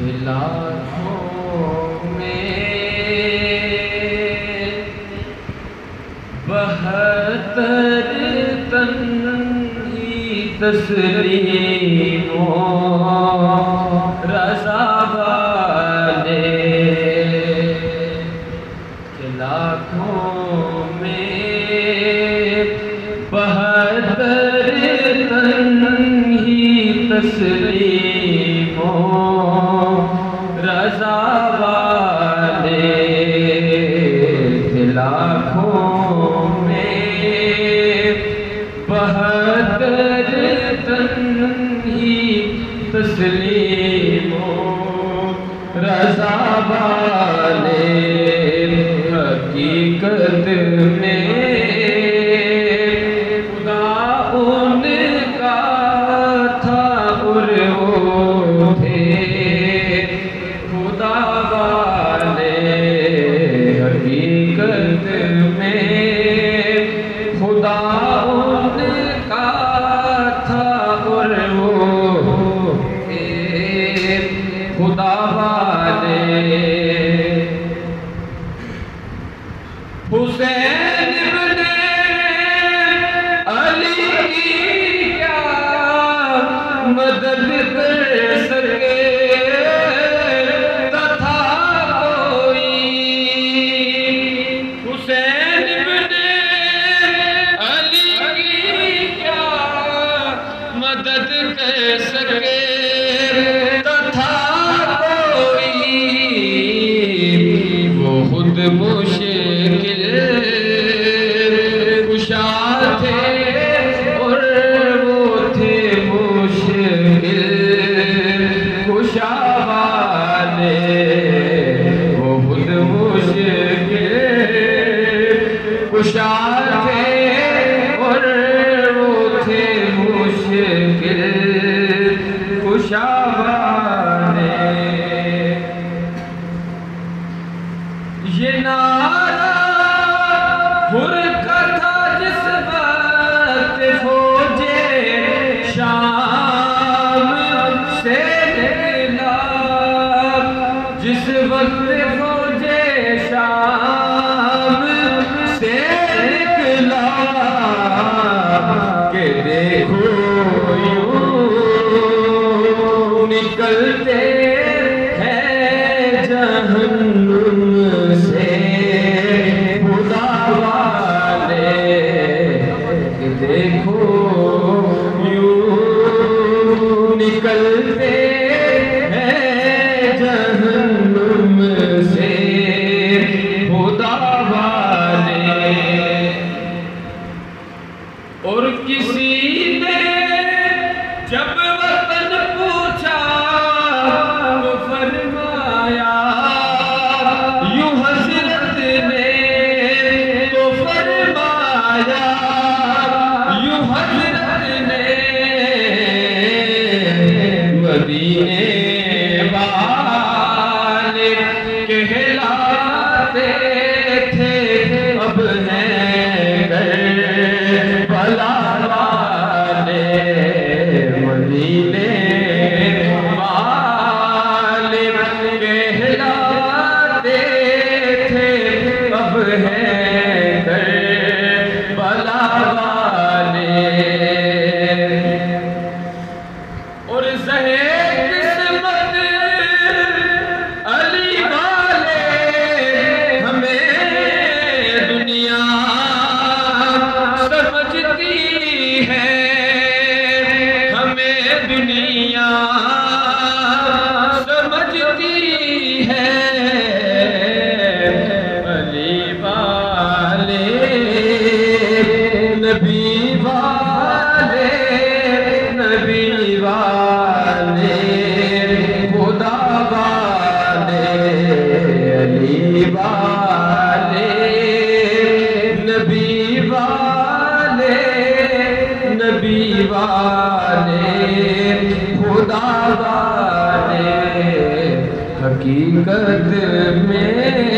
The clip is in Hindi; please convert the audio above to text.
लाखों में 72 तन ही तस्लीमो रज़ा वाले के लाखों में 72 तन ही तस्लीमो रज़ा वाले के लाखों में 72 तन ही तस्लीमो रज़ा वाले हकीकत में खुदा उनका था और वो थे खुदा वाले हकीकत में खुदा उनका था और वो थे खुदा वाले हुसैन इब्ने अली की क्या मदद कर सके तथा कोई हुसैन इब्ने अली की क्या मदद कर सके तथा कोई वो खुद मुश्किल कुशा थे और वो थे मुश्किल कुशा वाले वो खुद मुश्किल कुशा थे और वो थे मुश्किल कुशा वाले ये नारा हुर्का था जिस वक्त फौजे शाम से निकला जिस वक्त फौजे शाम से निकला के देखो यूं निकलते हैं जहन्नुम से खुदा वाले देखो यूं निकलते हैं जहन्नुम से खुदा वाले और किसी ने जब वतन पूछा तो फरमाया यूं हज़रत ने तो फरमाया यूं हज़रत ने मदीने वाले कहलाते थे अब हैं करबला वाले मदीने वाले कहलाते थे अब हैं करबला वाले और ज़हे किस्मत अली वाले हमें दुनिया समझती है हमें दुनिया समझती है अली वाले नबी वाले नबी वाले खुदा वाले अली वाले नबी वाले नबी वाले खुदा वाले हकीकत में